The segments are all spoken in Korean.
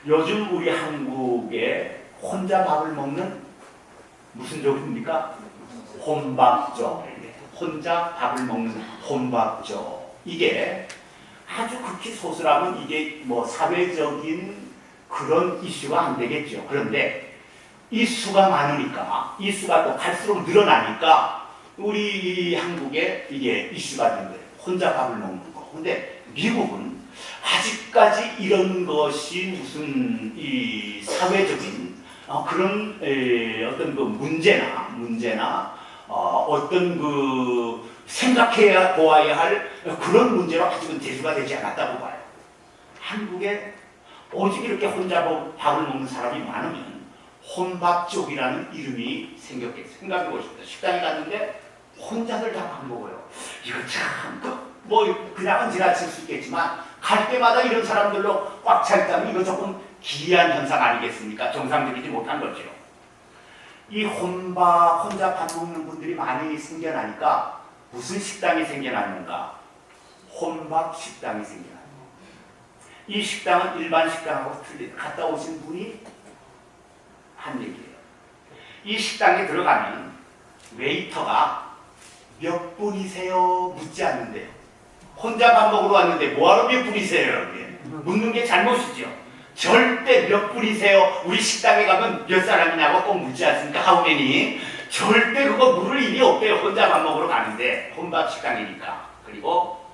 요즘 우리 한국에 혼자 밥을 먹는 무슨 족입니까? 혼밥족. 혼자 밥을 먹는 혼밥족. 이게 아주 극히 소수라면 이게 뭐 사회적인 그런 이슈가 안 되겠죠. 그런데 이 수가 많으니까, 이 수가 또 갈수록 늘어나니까 우리 한국에 이게 이슈가 된 거예요. 혼자 밥을 먹는 거. 근데 미국은 아직까지 이런 것이 무슨 이 사회적인 그런 어떤 그 문제나 어떤 그 생각해야 보아야 할 그런 문제로 아직은 대두가 되지 않았다고 봐요. 한국에 오직 이렇게 혼자 밥을 먹는 사람이 많으면 혼밥족이라는 이름이 생겼겠어요. 생각해 보십시오. 식당에 갔는데 혼자들 다 밥 먹어요. 이거 참 뭐 그냥은 지나칠 수 있겠지만 갈 때마다 이런 사람들로 꽉 차 있다면 이거 조금 기이한 현상 아니겠습니까? 정상적이지 못한 거죠. 이 혼자 밥 먹는 분들이 많이 생겨나니까 무슨 식당이 생겨났는가? 혼밥 식당이 생겨났어요. 이 식당은 일반 식당하고 틀리다. 갔다 오신 분이 한 얘기예요. 이 식당에 들어가면 웨이터가 몇 분이세요? 묻지 않는데요. 혼자 밥 먹으러 왔는데 뭐하러 몇 분이세요? 묻는 게 잘못이죠. 절대 몇 분이세요? 우리 식당에 가면 몇 사람이냐고 꼭 묻지 않습니까? How many? 절대 그거 물을 일이 없대요. 혼자 밥 먹으러 가는데 혼밥 식당이니까. 그리고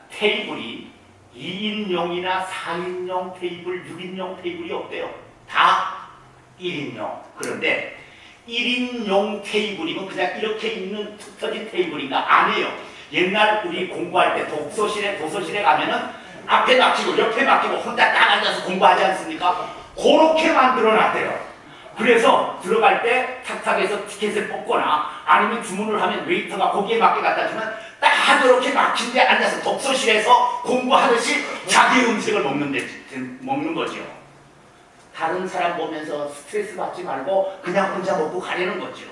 테이블이 2인용이나 4인용 테이블, 6인용 테이블이 없대요. 다 1인용. 그런데 1인용 테이블이면 그냥 이렇게 있는 툭 터진 테이블인가? 아니에요. 옛날 우리 공부할 때 도서실에 가면은 앞에 맡기고 옆에 맡기고 혼자 딱 앉아서 공부하지 않습니까? 그렇게 만들어 놨대요. 그래서 들어갈 때 탁탁해서 티켓을 뽑거나 아니면 주문을 하면 웨이터가 거기에 맞게 갖다 주면 딱 이렇게 막힌 데 앉아서 독서실에서 공부하듯이 자기 음식을 먹는 거죠. 다른 사람 보면서 스트레스 받지 말고 그냥 혼자 먹고 가려는 거죠.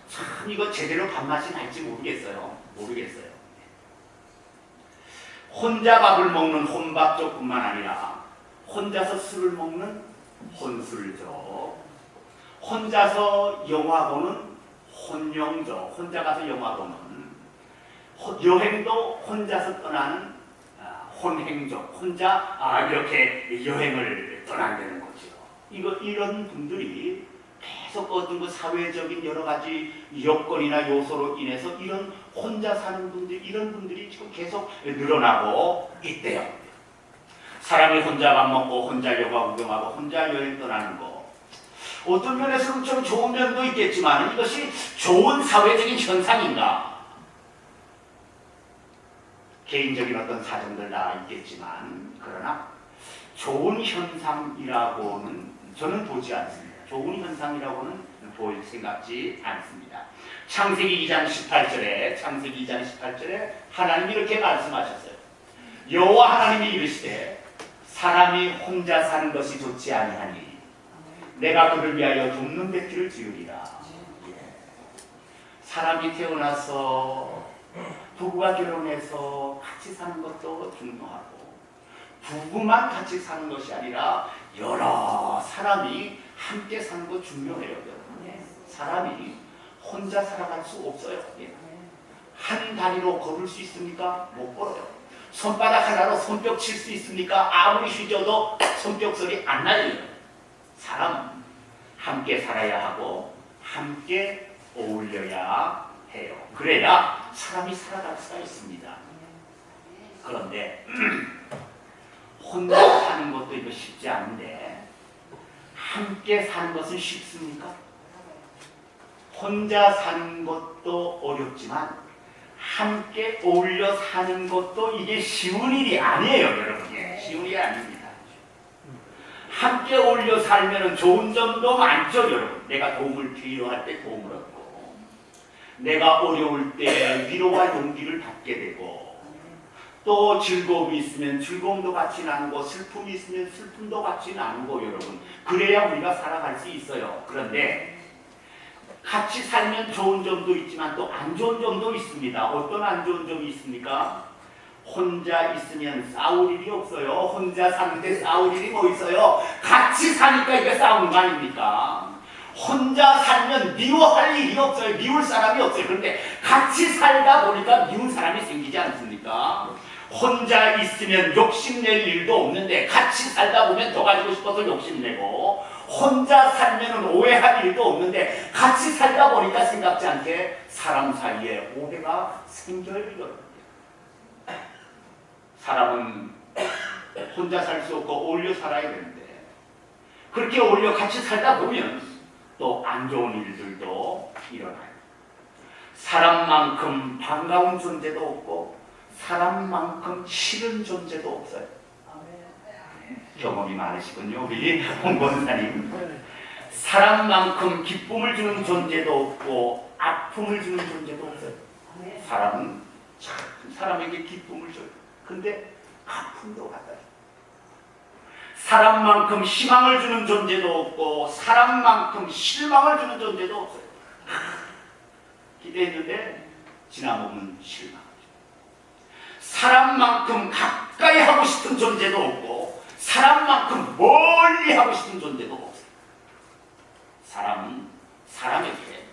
참 이거 제대로 밥맛이 날지 모르겠어요. 혼자 밥을 먹는 혼밥족뿐만 아니라 혼자서 술을 먹는 혼술족, 혼자서 영화 보는 혼영족, 혼자 가서 영화 보는 여행도 혼자서 떠나는 혼행족, 혼자 이렇게 여행을 떠난다는 거죠. 이런 분들이 계속 어떤 그 사회적인 여러 가지 여건이나 요소로 인해서 이런 혼자 사는 분들, 이런 분들이 지금 계속 늘어나고 있대요. 사람이 혼자 밥 먹고 혼자 영화 구경하고 혼자 여행 떠나는 거. 어떤 면에서는 좀 좋은 면도 있겠지만 이것이 좋은 사회적인 현상인가? 개인적인 어떤 사정들 다 있겠지만 그러나 좋은 현상이라고는 저는 보지 않습니다. 좋은 현상이라고는 볼 생각지 않습니다. 창세기 2장 18절에 하나님이 이렇게 말씀하셨어요. 여호와 하나님이 이르시되 사람이 혼자 사는 것이 좋지 아니하니 내가 그를 위하여 돕는 뱉기를 지으리라. 사람이 태어나서 부부가 결혼해서 같이 사는 것도 중요하고 부부만 같이 사는 것이 아니라 여러 사람이 함께 사는 거 중요해요. 여러분. 사람이 혼자 살아갈 수 없어요. 한 다리로 걸을 수 있습니까? 못 걸어요. 손바닥 하나로 손뼉 칠 수 있습니까? 아무리 휘저어도 손뼉 소리 안 나요. 사람은 함께 살아야 하고 함께 어울려야 해요. 그래야 사람이 살아갈 수가 있습니다. 그런데 혼자 사는 것도 이거 쉽지 않은데 함께 사는 것은 쉽습니까? 혼자 사는 것도 어렵지만 함께 어울려 사는 것도 이게 쉬운 일이 아니에요, 여러분. 쉬운 일이 아닙니다. 함께 어울려 살면 좋은 점도 많죠, 여러분. 내가 도움을 필요할 때 도움을 얻고 내가 어려울 때 위로와 용기를 받게 되고 또 즐거움이 있으면 즐거움도 같이 나누고 슬픔이 있으면 슬픔도 같이 나누고 여러분 그래야 우리가 살아갈 수 있어요. 그런데 같이 살면 좋은 점도 있지만 또 안 좋은 점도 있습니다. 어떤 안 좋은 점이 있습니까? 혼자 있으면 싸울 일이 없어요. 혼자 사는데 싸울 일이 뭐 있어요? 같이 사니까 이게 싸우는 거 아닙니까? 혼자 살면 미워할 일이 없어요. 미울 사람이 없어요. 그런데 같이 살다 보니까 미운 사람이 생기지 않습니까? 혼자 있으면 욕심낼 일도 없는데 같이 살다 보면 더 가지고 싶어서 욕심내고, 혼자 살면 오해할 일도 없는데 같이 살다 보니까 생각지 않게 사람 사이에 오해가 생겨요. 사람은 혼자 살 수 없고 어울려 살아야 되는데, 그렇게 어울려 같이 살다 보면 또 안 좋은 일들도 일어나요. 사람만큼 반가운 존재도 없고 사람만큼 싫은 존재도 없어요. 경험이 많으시군요, 우리 홍 권사님. 사람만큼 기쁨을 주는 존재도 없고 아픔을 주는 존재도 없어요. 사람은 참 사람에게 기쁨을 줘요. 근데 아픔도 받아요. 사람만큼 희망을 주는 존재도 없고 사람만큼 실망을 주는 존재도 없어요. 기대했는데 지나보면 실망. 사람만큼 가까이 하고 싶은 존재도 없고 사람만큼 멀리 하고 싶은 존재도 없어요. 사람은 사람에게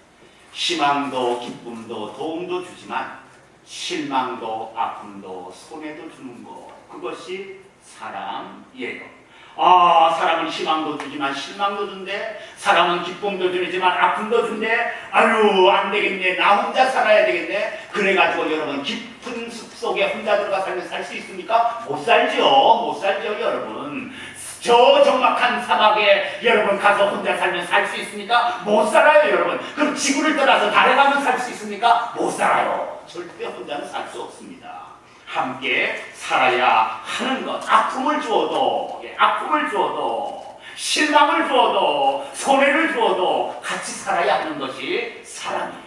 희망도 기쁨도 도움도 주지만 실망도 아픔도 손해도 주는 것, 그것이 사람이에요. 사람은 희망도 주지만 실망도 준대, 사람은 기쁨도 주지만 아픔도 준대. 아유, 안 되겠네, 나 혼자 살아야 되겠네. 그래가지고 여러분 깊은 숲속에 혼자 들어가 살면 살 수 있습니까? 못 살죠. 못 살죠, 여러분. 저 적막한 사막에 여러분 가서 혼자 살면 살 수 있습니까? 못 살아요, 여러분. 그럼 지구를 떠나서 달에 가면 살 수 있습니까? 못 살아요. 절대 혼자는 살 수 없습니다. 함께 살아야 하는 것. 아픔을 주어도, 아픔을 주어도, 실망을 주어도, 손해를 주어도 같이 살아야 하는 것이 사람이에요.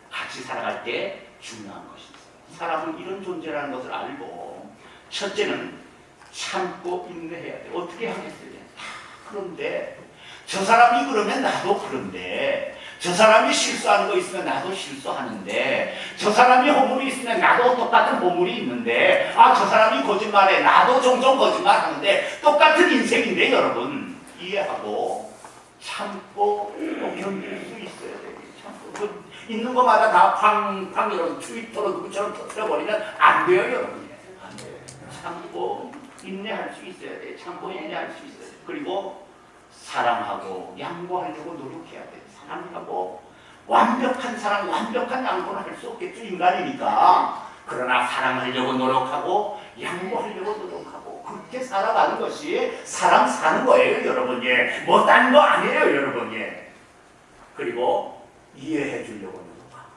같이 살아갈 때 중요한 것이 있어요. 사람은 이런 존재라는 것을 알고, 첫째는 참고 인내해야 돼. 어떻게 하겠어요? 그런데 저 사람이 그러면 나도 그런데, 저 사람이 실수하는 거 있으면 나도 실수하는데, 저 사람이 허물이 있으면 나도 똑같은 허물이 있는데, 저 사람이 거짓말해, 나도 종종 거짓말하는데 똑같은 인생인데 여러분, 이해하고 참고 또 견딜 수 있어야 돼요. 참고 있는 것마다 다 팡팡 이런 트위터로 누구처럼 터뜨려버리면 안 돼요, 여러분. 안 돼요. 참고 인내할 수 있어야 돼요. 참고 인내할 수 있어야 돼요. 그리고 사랑하고 양보하려고 노력해야 돼요. 사랑하고 완벽한 사랑, 완벽한 양보는 할 수 없겠죠, 인간이니까. 그러나 사랑하려고 노력하고 양보하려고 노력하고 그렇게 살아가는 것이 사람 사는 거예요, 여러분. 뭐 딴 거 아니에요, 여러분. 그리고 이해해 주려고 노력하고,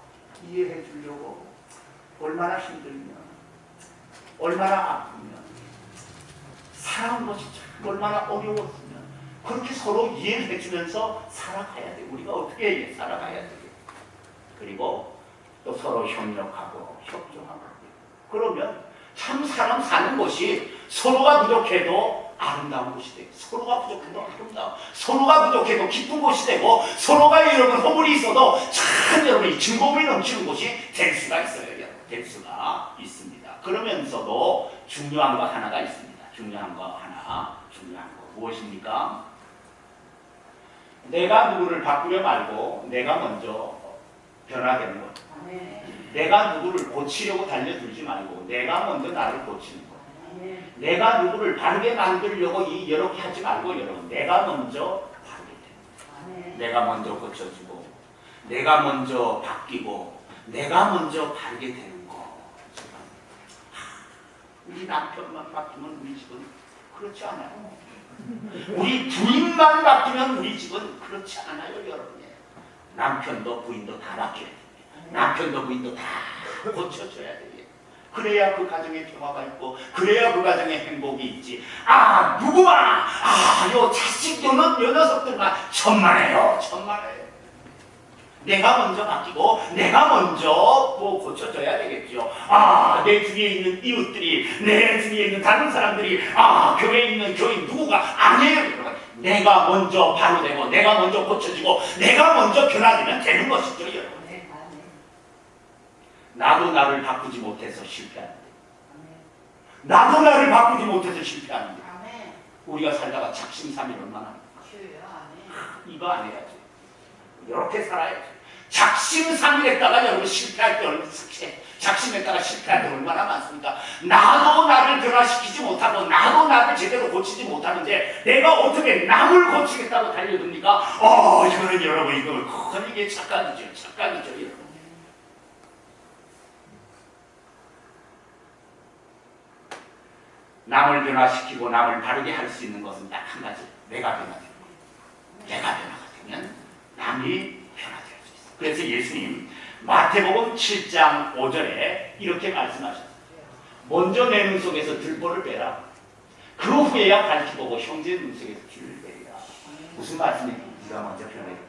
이해해 주려고. 얼마나 힘들면, 얼마나 아프면, 사랑한 것이 참 얼마나 어려웠으면 그렇게 서로 이해를 해주면서 살아가야 돼. 우리가 어떻게 살아가야 돼. 그리고 또 서로 협력하고 협조하고. 그러면 참 사람 사는 것이 서로가 부족해도 아름다운 곳이 되고, 서로가 부족해도 아름다운, 서로가 부족해도 기쁜 곳이 되고, 서로가 여러분 허물이 있어도 참 여러분이 즐거움이 넘치는 곳이 될 수가 있어요. 여러분. 될 수가 있습니다. 그러면서도 중요한 거 하나가 있습니다. 중요한 거 하나, 중요한 거 무엇입니까? 내가 누구를 바꾸려 말고 내가 먼저 변화되는 것. 내가 누구를 고치려고 달려들지 말고 내가 먼저 나를 고치는 것. 내가 누구를 바르게 만들려고 이렇게 하지 말고 여러분, 내가 먼저 바르게 되는 것. 내가 먼저 고쳐지고 내가 먼저 바뀌고 내가 먼저 바르게 되는 것. 우리 남편만 바뀌면 우리 집은 그렇지 않아요. 우리 부인만 바뀌면 우리 집은 그렇지 않아요, 여러분. 남편도 부인도 다 바뀌어야 됩니다. 남편도 부인도 다 고쳐줘야 돼요. 그래야 그 가정에 평화가 있고, 그래야 그 가정에 행복이 있지. 누구만, 요 자식, 요 녀석들만 천만해요, 천만해요. 내가 먼저 바뀌고 내가 먼저 뭐 고쳐줘야 되겠죠. 내 주위에 있는 이웃들이, 내 주위에 있는 다른 사람들이, 교회에 있는 교인 누구가 아니에요. 내가 먼저 바로 되고 내가 먼저 고쳐지고 내가 먼저 변화되면 되는 것이죠, 여러분. 나도 나를 바꾸지 못해서 실패한다. 나도 나를 바꾸지 못해서 실패하는데 아멘. 우리가 살다가 작심삼일 얼마나 주여. 아멘. 이거 안 해야지. 이렇게 살아야지. 작심삼일했다가 여러분 실패할 때 얼마나 작심했다가 실패할 때 얼마나 많습니까? 나도 나를 변화시키지 못하고 나도 나를 제대로 고치지 못하는데 내가 어떻게 남을 고치겠다고 달려듭니까? 이거는 여러분 이거 큰 이게 착각이죠. 착각이죠 여러분. 남을 변화시키고 남을 바르게 할 수 있는 것은 딱 한 가지. 내가 변화되는 거예요. 내가 변화가 되면 남이 변화될 수 있어요. 그래서 예수님 마태복음 7장 5절에 이렇게 말씀하셨어요. 먼저 내 눈 속에서 들보를 빼라. 그 후에야 밝히보고 형제 눈 속에서 귀를 빼라. 무슨 말씀이에요? 네가 먼저 변해야 돼.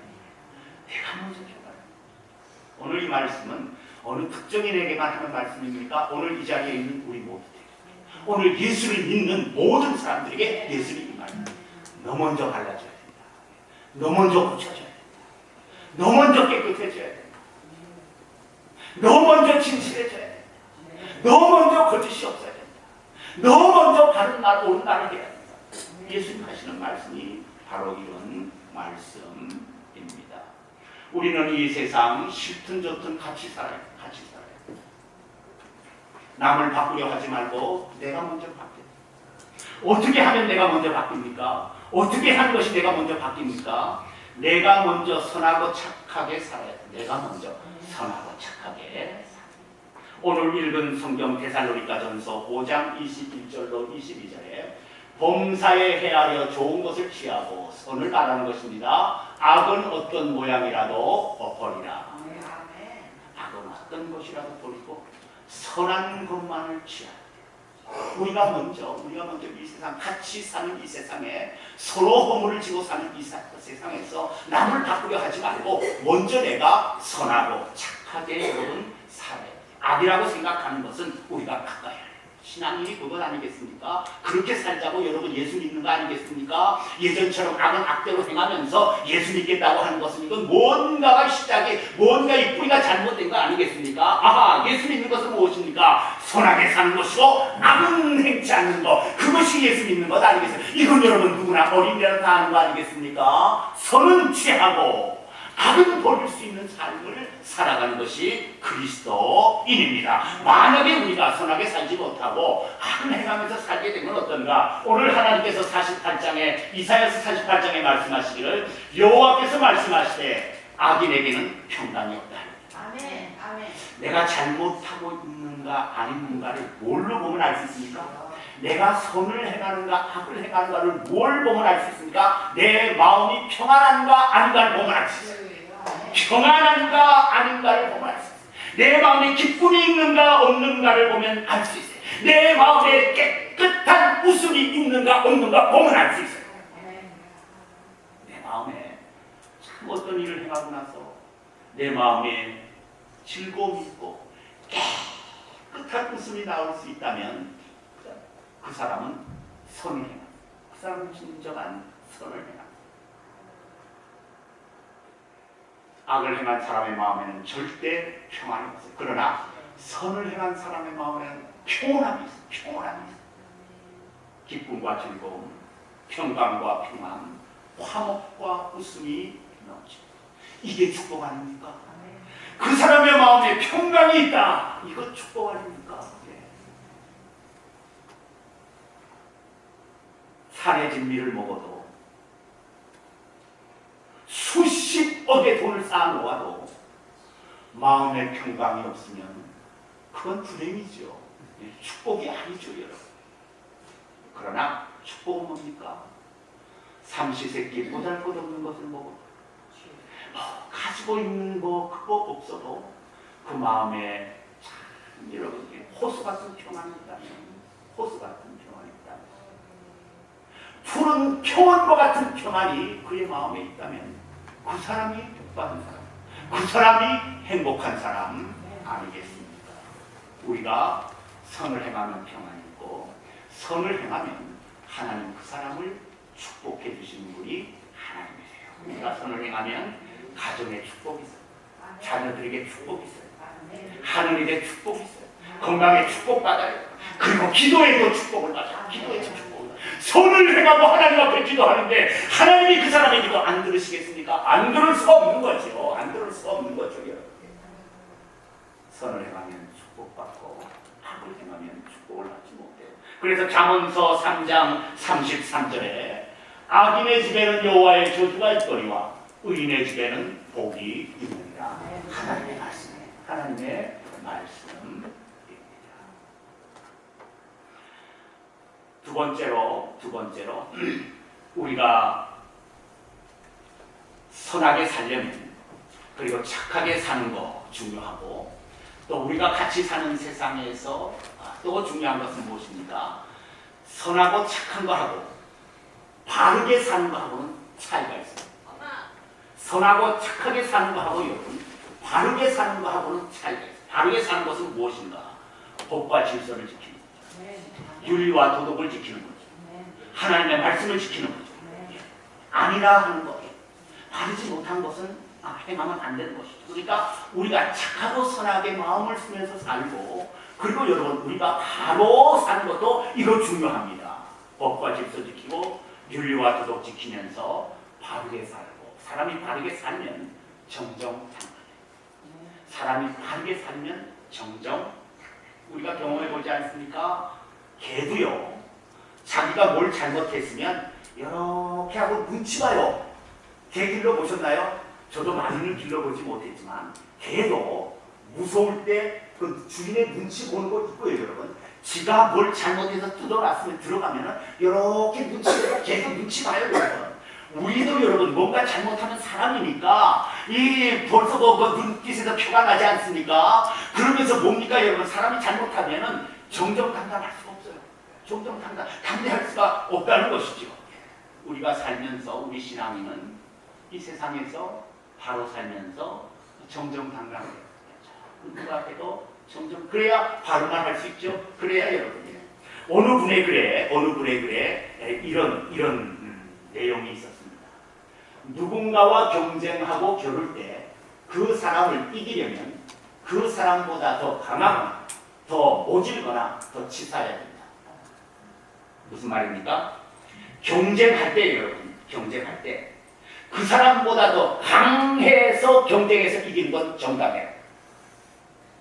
내가 먼저 변화해. 오늘 이 말씀은 어느 특정인에게만 하는 말씀입니까? 오늘 이 자리에 있는 우리 모두 오늘 예수를 믿는 모든 사람들에게 예수님이 말합니다. 너 먼저 발라줘야 된다. 너 먼저 고쳐줘야 된다. 너 먼저 깨끗해져야 된다. 너 먼저 진실해져야 된다. 너 먼저 거짓이 없어야 된다. 너 먼저 바른 말, 옳은 말을 해야 된다. 예수님 하시는 말씀이 바로 이런 말씀입니다. 우리는 이 세상 싫든 좋든 같이 살아요. 같이 살아요. 남을 바꾸려 하지 말고 내가 먼저 바뀌어. 어떻게 하면 내가 먼저 바뀝니까? 어떻게 하는 것이 내가 먼저 바뀝니까? 내가 먼저 선하고 착하게 살아야 돼. 내가 먼저 선하고 착하게 살아야. 오늘 읽은 성경 데살로니가전서 5장 21절로 22절에 범사에 헤아려 좋은 것을 취하고 선을 바라는 것입니다. 악은 어떤 모양이라도 버리라. 악은 어떤 것이라도 버리고 선한 것만을 취하라. 우리가 먼저 이 세상 같이 사는 이 세상에 서로 허물을 지고 사는 이 세상에서 남을 바꾸려 하지 말고 먼저 내가 선하고 착하게 여러분 살아야 돼요. 악이라고 생각하는 것은 우리가 바꿔야 해요. 신앙이 그것 아니겠습니까? 그렇게 살자고 여러분 예수 믿는 거 아니겠습니까? 예전처럼 악은 악대로 행하면서 예수 믿겠다고 하는 것은 이건 뭔가가 시작이 뭔가 이 뿌리가 잘못된 거 아니겠습니까? 아하, 예수 믿는 것은 무엇입니까? 선하게 사는 것이고 악은 행치 않는 것, 그것이 예수 믿는 것 아니겠습니까? 이건 여러분 누구나 어린이라도 다 아는 거 아니겠습니까? 선은 취하고 악은 버릴 수 있는 삶을 살아가는 것이 그리스도인입니다. 만약에 우리가 선하게 살지 못하고 악을 행하면서 살게 되면 어떤가? 오늘 하나님께서 48장에 이사야서 48장에 말씀하시기를 여호와께서 말씀하시되 악인에게는 평강이 없다. 아멘. 아멘. 내가 잘못하고 있는가 아닌가를 뭘로 보면 알 수 있습니까? 내가 선을 행하는가 악을 행하는가를 뭘 보면 알 수 있습니까? 내 마음이 평안한가 아닌가를 보면 알 수 있어요. 평안한가 아닌가를 보면 알 수 있어요. 내 마음에 기쁨이 있는가 없는가를 보면 알 수 있어요. 내 마음에 깨끗한 웃음이 있는가 없는가 보면 알 수 있어요. 내 마음에 참 어떤 일을 행하고 나서 내 마음에 즐거움이 있고 깨끗한 웃음이 나올 수 있다면 그 사람은 선을 행합니다. 그 사람은 진정한 선을 행합니다. 악을 행한 사람의 마음에는 절대 평안이 없어요. 그러나 선을 행한 사람의 마음에는 평온함이 있어요. 평온함이 있어요. 기쁨과 즐거움, 평강과 평안, 화목과 웃음이 넘칩니다. 이게 축복 아닙니까? 그 사람의 마음에 평강이 있다. 이거 축복 아닙니까? 산의 진미를 먹어도 수십억의 돈을 쌓아놓아도 마음에 평강이 없으면 그건 불행이죠. 축복이 아니죠, 여러분. 그러나 축복은 뭡니까? 삼시세끼 보잘것없는 것을 먹어도 가지고 있는 거 그거 없어도 그 마음에 참 여러분 호수 같은 평안이 있다면 호수 같은 평안이 있다면 푸른 평원과 같은 평안이 그의 마음에 있다면 그 사람이 복받은 사람, 그 사람이 행복한 사람 아니겠습니까? 우리가 선을 행하면 평안이 있고 선을 행하면 하나님 그 사람을 축복해 주시는 분이 하나님이세요. 우리가 선을 행하면 가정에 축복이 있어요. 자녀들에게 축복이 있어요. 하늘에 축복이 있어요. 건강에 축복받아요. 그리고 기도에도 축복을 받아. 기도에도 축복을 받아. 손을 행하고 하나님 앞에 기도하는데 하나님이 그 사람의 기도 안 들으시겠습니까? 안 들을 수가 없는 거죠. 안 들을 수가 없는 거죠. 선을 행하면 축복받고 악을 행하면 축복을 받지 못해요. 그래서 잠언서 3장 33절에 악인의 집에는 여호와의 저주가 있거니와 의인의 집에는 복이 있느니라. 하나님의 말씀이에요. 하나님의 말씀입니다. 두 번째로 우리가 선하게 살려면 그리고 착하게 사는 거 중요하고 또 우리가 같이 사는 세상에서 또 중요한 것은 무엇입니까? 선하고 착한 거하고 바르게 사는 거하고는 차이가 있어요. 선하고 착하게 사는 거하고 여러분 바르게 사는 거하고는 차이가 있어요. 바르게 사는 것은 무엇인가? 법과 질서를 지키는 거죠. 윤리와 도덕을 지키는 거죠. 하나님의 말씀을 지키는 거죠. 아니라 하는 거예요. 바르지 못한 것은 행하면 안 되는 것이죠. 그러니까 우리가 착하고 선하게 마음을 쓰면서 살고 그리고 여러분 우리가 바로 사는 것도 이거 중요합니다. 법과 질서 지키고 윤리와 도덕 지키면서 바르게 살고 사람이 바르게 살면 정정당당해요. 사람이 바르게 살면 우리가 경험해보지 않습니까? 개도요. 자기가 뭘 잘못했으면 이렇게 하고 눈치 봐요. 개 길러보셨나요? 저도 많이는 길러보지 못했지만 개도 무서울 때 그 주인의 눈치 보는 거 있고요, 여러분. 지가 뭘 잘못해서 뜯어놨으면 들어가면은 이렇게 개도 눈치 봐요, 여러분. 우리도 여러분 뭔가 잘못하면 사람이니까 벌써 그 눈빛에서 표가 나지 않습니까? 그러면서 뭡니까 여러분? 사람이 잘못하면은 정정당당할 수가 없어요. 당대할 수가 없다는 것이죠. 우리가 살면서 우리 신앙인은 이 세상에서 바로 살면서 정정당당해요. 그 앞에도 그래야 바로 말할 수 있죠. 그래야 여러분 어느 분의 글에 이런 내용이 있었습니다. 누군가와 경쟁하고 겨룰 때 그 사람을 이기려면 그 사람보다 더 강하거나 더 모질거나 더 치사해야 됩니다. 무슨 말입니까? 경쟁할 때 여러분 경쟁할 때 그 사람보다 더 강해서 경쟁해서 이기는 건 정답이에요.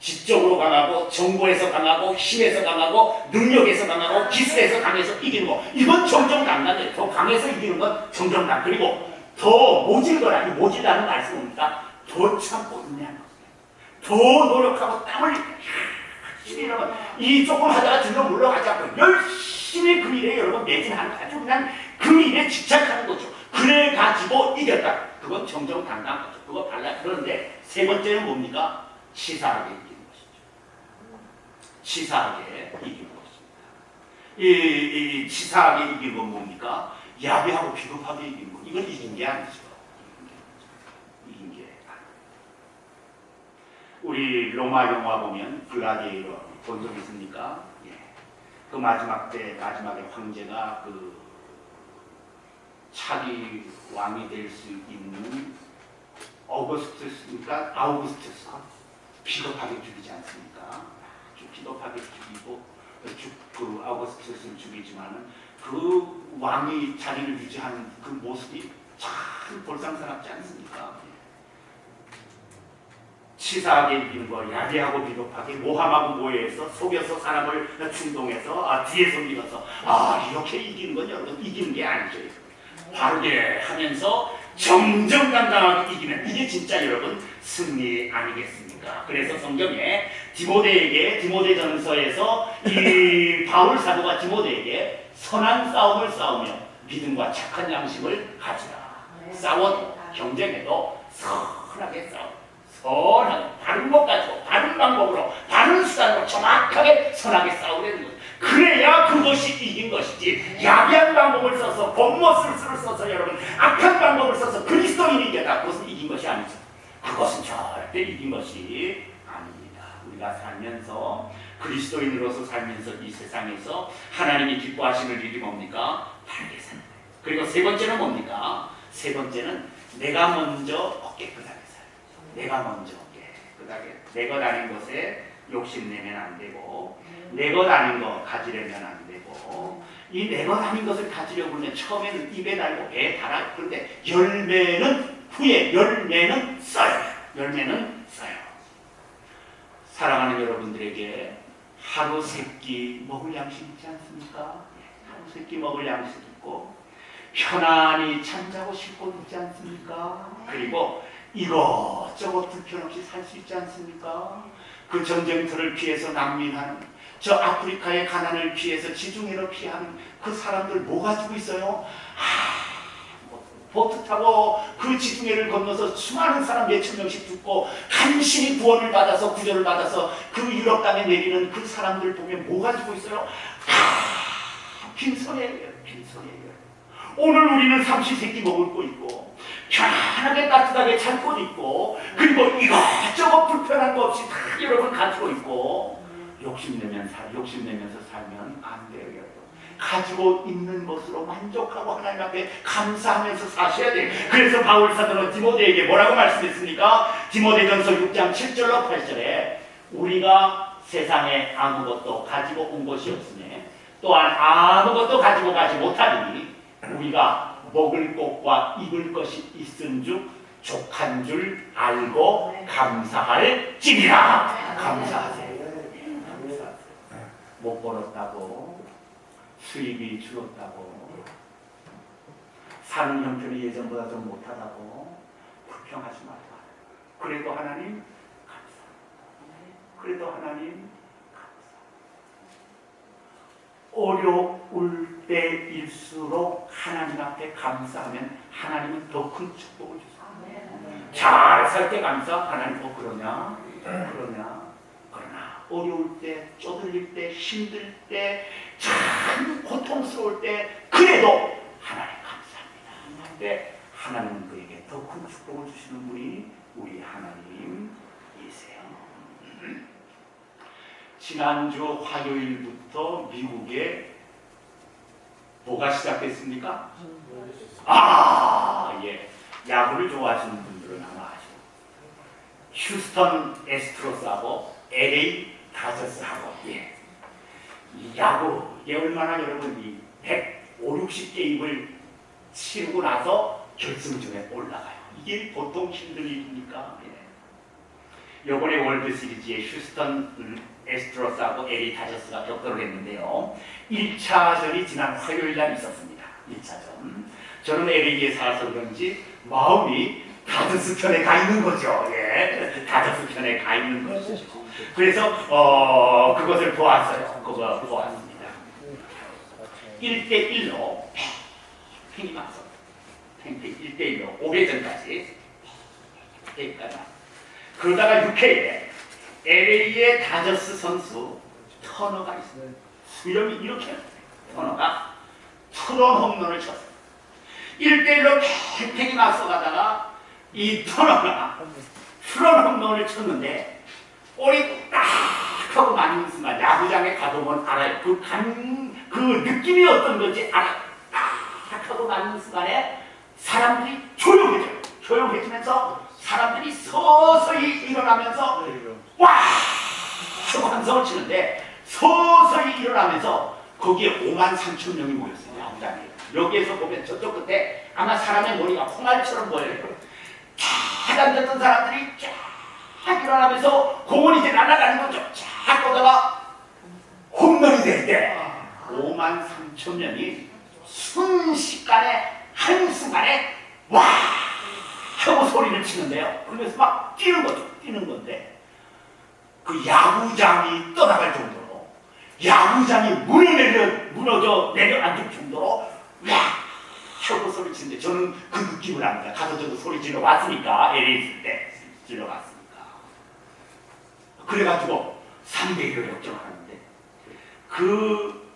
지적으로 강하고 정보에서 강하고 힘에서 강하고 능력에서 강하고 기술에서 강해서 이기는 거 이건 정정당당해요. 더 강해서 이기는 건 정정당. 그리고 더 모질거나 이 모질다는 말씀입니다. 더 참고 인내하는 거예요. 더 노력하고 땀을 열심히 여러분 이 조금 하다가 들러 물러가지 않고 열심히 그 일에 여러분 매진하는 아주 그냥 그 일에 집착하는 거죠. 그래가지고 이겼다. 그건 정정당당한 거죠. 그거 달라요. 그런데 세 번째는 뭡니까? 치사하게 이기는 것이죠. 치사하게 이기는 것입니다. 이 치사하게 이기는 건 뭡니까? 야비하고 비겁하게 이기는 거. 이건 이긴 게 아니죠. 이긴 게 아니죠. 우리 로마 영화 보면 글라디에이터 본 적 있습니까? 예. 그 마지막에 황제가 그 차기 왕이 될 수 있는 아우구스투스가 비겁하게 죽이지 않습니까? 아주 비겁하게 죽이고 그 아우구스투스를 죽이지만은 그 왕이 자리를 유지하는 그 모습이 참 볼상사납지 않습니까? 치사하게 이기는 거, 야비하고 비겁하게 모함하고 모해해서 속여서 사람을 충동해서 뒤에서 밀어서 이렇게 이기는 건 여러분 이기는 게 아니죠. 바르게 하면서 정정당당하게 이기는 이게 진짜 여러분 승리 아니겠습니까? 그래서 성경에 디모데전서에서 이 바울 사도가 디모데에게 선한 싸움을 싸우며 믿음과 착한 양심을 가지라. 싸워도 경쟁해도 선하게 싸워. 선하게 바른 것 가지고 바른 방법으로 바른 수단으로 정확하게 선하게 싸우려는 거예요. 그래야 그것이 이긴 것이지 야비한 방법을 써서 법머슬을 써서 여러분 악한 방법을 써서 그리스도인이 이겼다. 그것은 이긴 것이 아니죠. 그것은 절대 이긴 것이 아닙니다. 우리가 살면서 그리스도인으로서 살면서 이 세상에서 하나님이 기뻐하시는 일이 뭡니까? 바르게 사는 거예요. 그리고 세 번째는 뭡니까? 세 번째는 내가 먼저 깨끗하게 살아요. 내가 먼저 깨끗하게 내 것 아닌 것에 욕심내면 안 되고 내 것 아닌 거 가지려면 안 되고 이 내 것 아닌 것을 가지려고 하면 처음에는 입에 달고 배에 달아. 그런데 열매는 후에 열매는 써요. 열매는 써요. 사랑하는 여러분들에게 하루 세끼 먹을 양식 있지 않습니까? 하루 세끼 먹을 양식 있고 편안히 잠자고 쉴 곳 있지 않습니까? 그리고 이것저것 불편 없이 살 수 있지 않습니까? 그 전쟁터를 피해서 난민하는 저 아프리카의 가난을 피해서 지중해로 피하는 그 사람들 뭐 가지고 있어요? 보트 타고 그 지중해를 건너서 수많은 사람 몇천 명씩 죽고 간신히 구원을 받아서 구조를 받아서 그 유럽 땅에 내리는 그 사람들 보면 뭐 가지고 있어요? 빈손이에요. 빈손이에요. 오늘 우리는 삼시세끼 먹을 거 있고 편안하게 따뜻하게 잘 곳 있고 그리고 이것저것 불편한 거 없이 다 여러분 가지고 있고 욕심내면서 살면 안 돼요. 여러분. 가지고 있는 것으로 만족하고 하나님 앞에 감사하면서 사셔야 돼요. 그래서 바울 사도는 디모데에게 뭐라고 말씀했습니까? 디모데전서 6장 7절로 8절에 우리가 세상에 아무것도 가지고 온 것이 없으니 또한 아무것도 가지고 가지 못하니 우리가 먹을 것과 입을 것이 있은 줄 족한 줄 알고 감사할지니라. 감사하세요. 못 벌었다고 수입이 줄었다고 사는 형편이 예전보다 좀 못하다고 불평하지 말아요. 그래도 하나님 감사합니다. 그래도 하나님 감사합니다. 어려울 때일수록 하나님 앞에 감사하면 하나님은 더 큰 축복을 주세요. 잘 살 때 감사, 하나님 그러냐? 그러나 어려울 때, 쪼들릴 때, 힘들 때, 참 고통스러울 때 그래도 하나님 감사합니다. 근데 하나님은 그에게 더 큰 축복을 주시는 분이 우리 하나님이세요. 지난주 화요일부터 미국에 뭐가 시작됐습니까? 예. 야구를 좋아하시는 분들은 아마 아시고 휴스턴 애스트로스하고 LA 다저스하고 이 야구 이게 얼마나 여러분이 150게임을 치르고 나서 결승전에 올라가요. 이게 보통 힘든 일입니까? 이번에 월드 시리즈에 휴스턴 애스트로스하고 LA 다저스가 격돌을 했는데요. 1차전이 지난 화요일 날 있었습니다. 1차전. 저는 LA에 살아서 그런지 마음이 다저스 편에 가 있는 거죠. 다저스 편에 가 있는 거죠. 그래서 그것을 보았어요. 그거 보았습니다. 1대1로 팽이 맞서 1대1로 5회전까지 그러다가 6회에 LA의 다저스 선수 터너가 있어요. 수염이 이렇게 터너가 투런 홈런을 쳤어요. 1대1로 팽팽히 맞서가다가 이 터너가 투런 홈런을 쳤는데 볼이 딱 하고 맞는 순간 야구장에 가보면 알아요. 그 느낌이 어떤 건지 알아요. 딱 하고 맞는 순간에 사람들이 조용해져요. 조용해지면서 사람들이 서서히 일어나면서 와! 하고 함성을 치는데 서서히 일어나면서 거기에 53,000명이 모였어요. 야구장에. 여기에서 보면 저쪽 끝에 아마 사람의 머리가 콩알처럼 보여요. 쫙 앉았던 사람들이 쫙 일어나면서 공원이 이제 날아가는 거죠. 쫙 보다가 홈런이 될 때 53,000명이 순식간에 한순간에 와! 하고 소리를 치는데요. 그러면서 막 뛰는 거죠. 뛰는 건데 그 야구장이 떠나갈 정도로 야구장이 무너져 내려앉을 정도로 와! 하고 소리 치는데 저는 그 느낌을 압니다. 가서 저도 소리 질러 왔으니까 LA 있을 때 질러 왔으니까 그래가지고 3대1로 역전하는데 그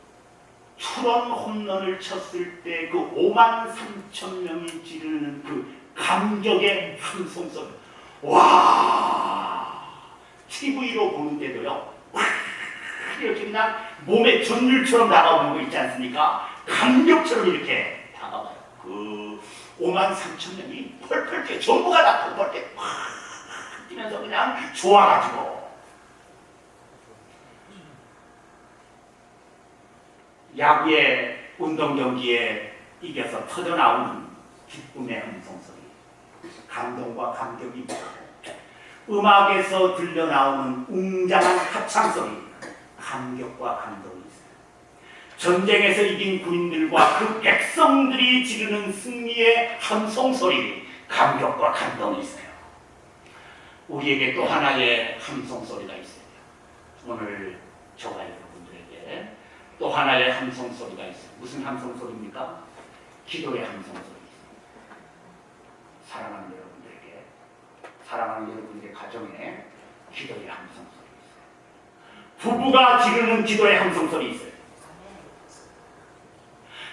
투런 홈런을 쳤을 때 그 53,000명이 지르는 그 감격의 함성소리 와 TV로 보는데도요 와 이렇게 그냥 몸에 전율처럼 다가오는 거 있지 않습니까? 감격처럼 이렇게 다가와요. 그 53,000명이 펄펄 뛰어 전부가 다 펄펄 뛰어 뛰면서 그냥 좋아가지고 야구의 운동 경기에 이겨서 터져나오는 기쁨의 함성소리, 감동과 감격이 있고, 음악에서 들려나오는 웅장한 합창소리, 감격과 감동이 있어요. 전쟁에서 이긴 군인들과 그 백성들이 지르는 승리의 함성소리, 감격과 감동이 있어요. 우리에게 또 하나의 함성소리가 있어요. 오늘 저와 여러분들에게 또 하나의 함성소리가 있어요. 무슨 함성소리입니까? 기도의 함성소리. 사랑하는 여러분들에게, 사랑하는 여러분들의 가정에 기도의 함성소리 있어요. 부부가 지르는 기도의 함성소리 있어요.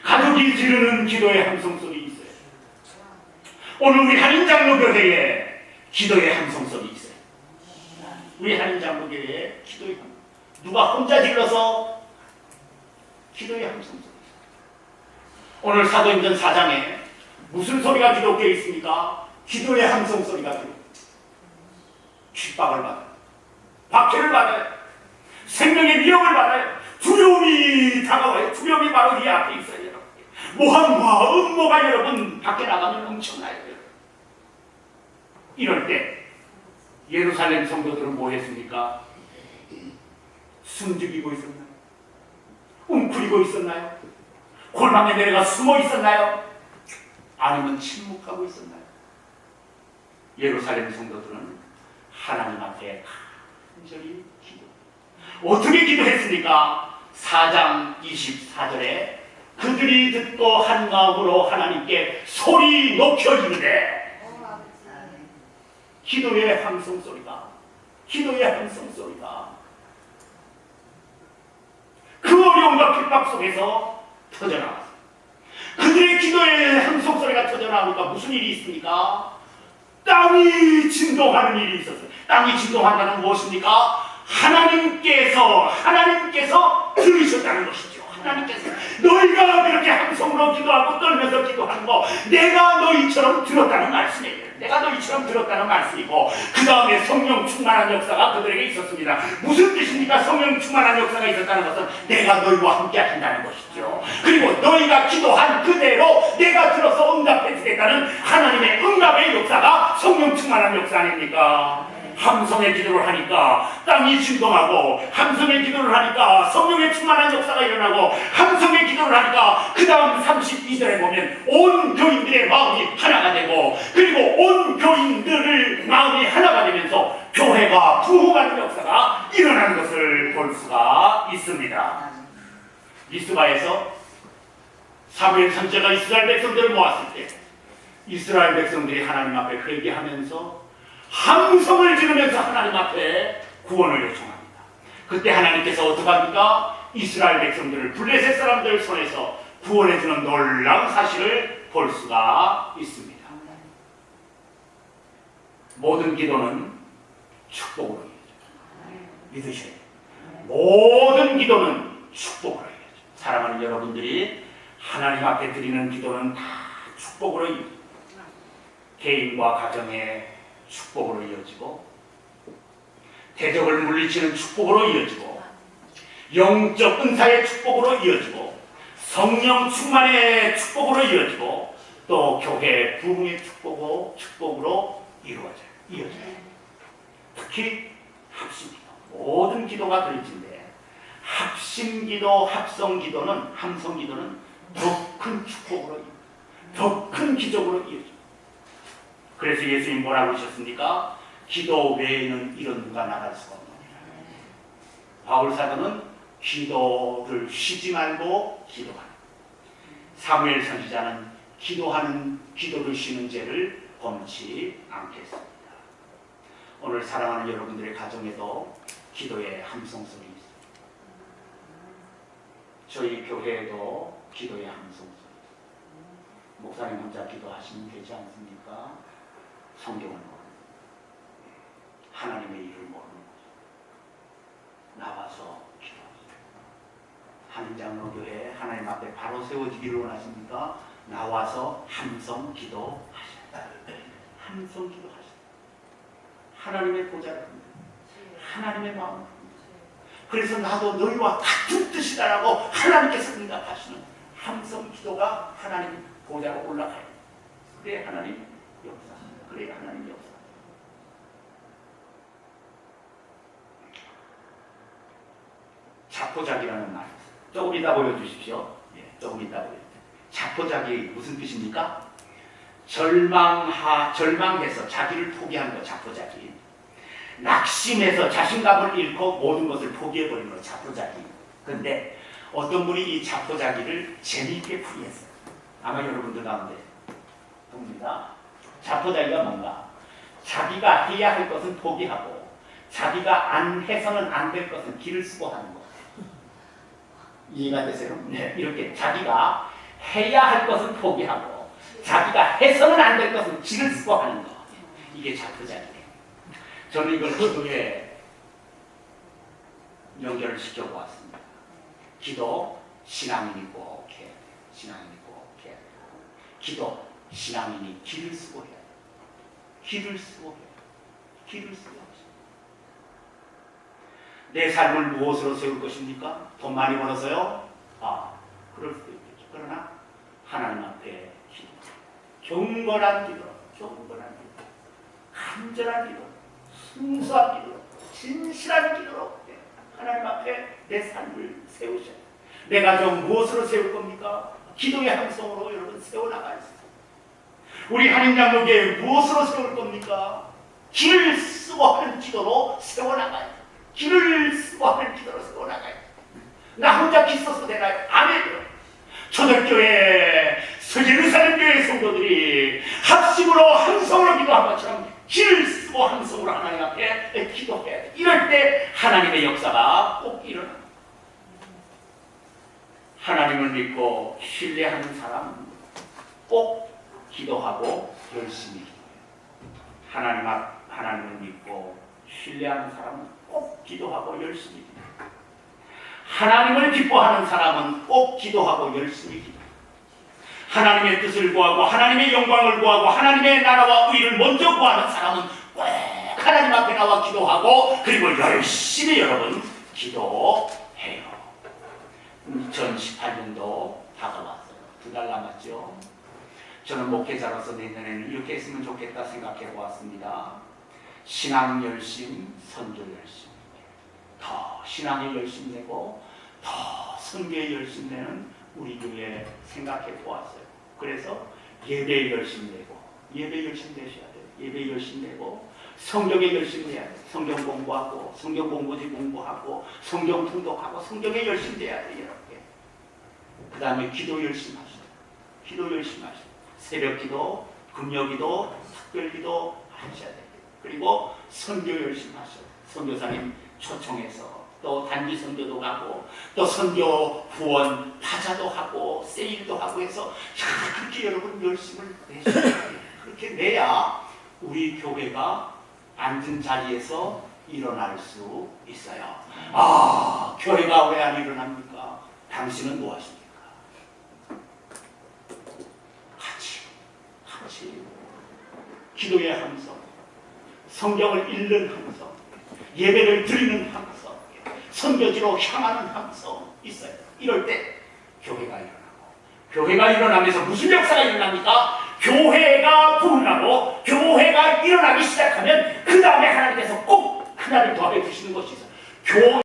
가족이 지르는 기도의 함성소리 있어요. 오늘 우리 한인장로교회에 기도의 함성소리 있어요. 우리 한인장로교회에 기도의 함성, 누가 혼자 질러서 기도의 함성소리 있어요. 오늘 사도행전 4장에 무슨 소리가 기록되어 있습니까? 기도의 함성소리가 기록되어 있어요. 핍박을 받아요. 박해를 받아요. 생명의 위협을 받아요. 두려움이 다가와요. 두려움이 바로 이 앞에 있어요. 여러분. 모함과 음모가 여러분 밖에 나가면 엄청나요. 이럴 때 예루살렘 성도들은 뭐 했습니까? 숨죽이고 있었나요? 웅크리고 있었나요? 골방에 내려가 숨어 있었나요? 아니면 침묵하고 있었나요? 예루살렘 성도들은 하나님 앞에 간절히 기도. 어떻게 기도했습니까? 4장 24절에 그들이 듣고 한 마음으로 하나님께 소리 높여 이르되, 기도의 함성소리가, 기도의 함성소리가 그 어려움과 핍박 속에서 터져나왔어요. 그들의 기도의 함성소리가 터져나오니까 무슨 일이 있습니까? 땅이 진동하는 일이 있었어요. 땅이 진동한다는 건 무엇입니까? 하나님께서 들으셨다는 것이죠. 하나님께서 너희가 그렇게 함성으로 기도하고 떨면서 기도하는 거 내가 너희처럼 들었다는 말씀이에요. 내가 너희처럼 들었다는 말씀이고, 그 다음에 성령 충만한 역사가 그들에게 있었습니다. 무슨 뜻입니까? 성령 충만한 역사가 있었다는 것은 내가 너희와 함께 하신다는 것이죠. 그리고 너희가 기도한 그대로 내가 들어서 응답해 주겠다는 하나님의 응답의 역사가 성령 충만한 역사 아닙니까? 함성의 기도를 하니까 땅이 진동하고, 함성의 기도를 하니까 성령의 충만한 역사가 일어나고, 함성의 기도를 하니까 그 다음 32절에 보면 온 교인들의 마음이 하나가 되고, 그리고 온 교인들의 마음이 하나가 되면서 교회가 부흥하는 역사가 일어나는 것을 볼 수가 있습니다. 미스바에서 사무엘 선지자가 이스라엘 백성들을 모았을 때 이스라엘 백성들이 하나님 앞에 회개하면서 함성을 지르면서 하나님 앞에 구원을 요청합니다. 그때 하나님께서 어떻게 합니까? 이스라엘 백성들을 블레셋 사람들 손에서 구원해주는 놀라운 사실을 볼 수가 있습니다. 모든 기도는 축복으로 이어져요. 믿으셔야 돼요. 모든 기도는 축복으로 이어져요. 사랑하는 여러분들이 하나님 앞에 드리는 기도는 다 축복으로 이어져요. 개인과 가정의 축복으로 이어지고, 대적을 물리치는 축복으로 이어지고, 영적 은사의 축복으로 이어지고, 성령 충만의 축복으로 이어지고, 또 교회 부흥의 축복으로 이어져요. 특히 합심기도, 모든 기도가 들어진데 합심기도, 합성기도는, 함성기도는 더 큰 축복으로, 더 큰 기적으로 이어져요. 그래서 예수님 뭐라고 하셨습니까? 기도 외에는 이런 누가 나갈 수가 없느니라. 바울 사도는 기도를 쉬지 말고 기도하는, 사무엘 선지자는 기도를 쉬는 죄를 범치 않겠습니다. 오늘 사랑하는 여러분들의 가정에도 기도의 함성소리 있습니다. 저희 교회에도 기도의 함성소리. 목사님 혼자 기도하시면 되지 않습니까? 성경을 모르는, 하나님의 일을 모르는 거죠. 나와서 기도하세요. 한인장로교회 하나님 앞에 바로 세워지기를 원하십니까? 나와서 함성 기도하십니다. 함성 기도하십니다. 하나님의 보좌를 봅니다. 하나님의 마음을 봅니다. 그래서 나도 너희와 같은 뜻이다라고 하나님께서 응답하시는 함성 기도가 하나님 보좌로 올라가요. 그래 하나님 역사합니다. 그래 하나님 역사. 자포자기라는 말 조금 이따 보여주십시오. 예, 조금 이따 보여주십시오. 자포자기 무슨 뜻입니까? 절망해서 자기를 포기한 거 자포자기. 낙심해서 자신감을 잃고 모든 것을 포기해버리는 거 자포자기. 그런데 어떤 분이 이 자포자기를 재미있게 풀이했어요. 아마 여러분들 가운데 봅니다. 자포자기가 뭔가? 자기가 해야 할 것은 포기하고 자기가 안 해서는 안 될 것은 길을 쓰고 하는 거. 이해가 되세요? 네. 이렇게 자기가 해야 할 것은 포기하고 자기가 해서는 안 될 것은 길을 쓰고 하는 거. 이게 자포자기예요. 저는 이걸 기도에 연결을 시켜보았습니다. 기도, 신앙인이 꼭 해야 돼요. 신앙인이 꼭 해야 돼요. 기도, 신앙인이 길을 쓰고 해야 돼요. 길을 쓰고 해야 돼요. 길을 쓰고 해야 돼요. 내 삶을 무엇으로 세울 것입니까? 돈 많이 벌어서요? 그럴 수도 있겠죠. 그러나 하나님 앞에 기도, 경건한 기도, 간절한 기도, 순수한 기도, 진실한 기도로 하나님 앞에 내 삶을 세우셔야 돼요. 내 가정 무엇으로 세울 겁니까? 기도의 함성으로 여러분 세워나가야 돼요. 우리 한인장로교회 무엇으로 세울 겁니까? 길을 쓰고 하는 기도로 세워나가야 돼요. 길을 쓰고 하는 기도로 세워나가야 돼요. 나 혼자 기 써서 되나요? 아니에요. 초대교회, 예루살렘교회 성도들이 합심으로 함성으로 기도한 것처럼 길을 쓰고 함성으로 하나님 앞에 기도해야 돼. 이럴 때 하나님의 역사가 꼭 일어납니다. 하나님을 믿고 신뢰하는 사람은 꼭 기도하고 열심히 기도해요. 하나님을 믿고 신뢰하는 사람은 꼭 기도하고 열심히 기도해요. 하나님을 기뻐하는 사람은 꼭 기도하고 열심히 기도해요. 하나님의 뜻을 구하고 하나님의 영광을 구하고 하나님의 나라와 의를 먼저 구하는 사람은 꼭 하나님 앞에 나와 기도하고 그리고 열심히 여러분 기도해요. 2018년도 다가왔어요. 2달 남았죠. 저는 목회자로서 내년에는 이렇게 했으면 좋겠다 생각해 보았습니다. 신앙 열심, 선교 열심. 더 신앙에 열심 내고 더 선교에 열심 내는 우리 교회 생각해 보았어요. 그래서 예배에 열심 내고 예배 열심 내셔야 돼요. 예배 열심 내고 성경에 열심 내야 돼요. 성경 공부하고 성경 공부지 공부하고 성경 통독하고 성경에 열심 내야 돼요. 이렇게. 그 다음에 기도 열심 하셔야 돼요. 기도 열심 하셔야 돼요. 새벽 기도, 금요 기도, 특별 기도 하셔야 돼요. 그리고 선교 열심 하셔야 돼요. 선교사님 초청해서 또 단기 선교도 가고 또 선교 후원 파자도 하고 세일도 하고 해서 그렇게 여러분 열심을 내셔야 돼요. 그렇게 내야 우리 교회가 앉은 자리에서 일어날 수 있어요. 교회가 왜 안 일어납니까? 당신은 뭐 하십니까? 같이 기도의 함성, 성경을 읽는 함성, 예배를 드리는 함성, 선교지로 향하는 함성 있어요. 이럴 때 교회가 일어나고, 교회가 일어나면서 무슨 역사가 일어납니까? 교회가 부흥하고 교회가 일어나기 시작하면 그 다음에 하나님께서 꼭 하나를 더해 주시는 것이 있어요.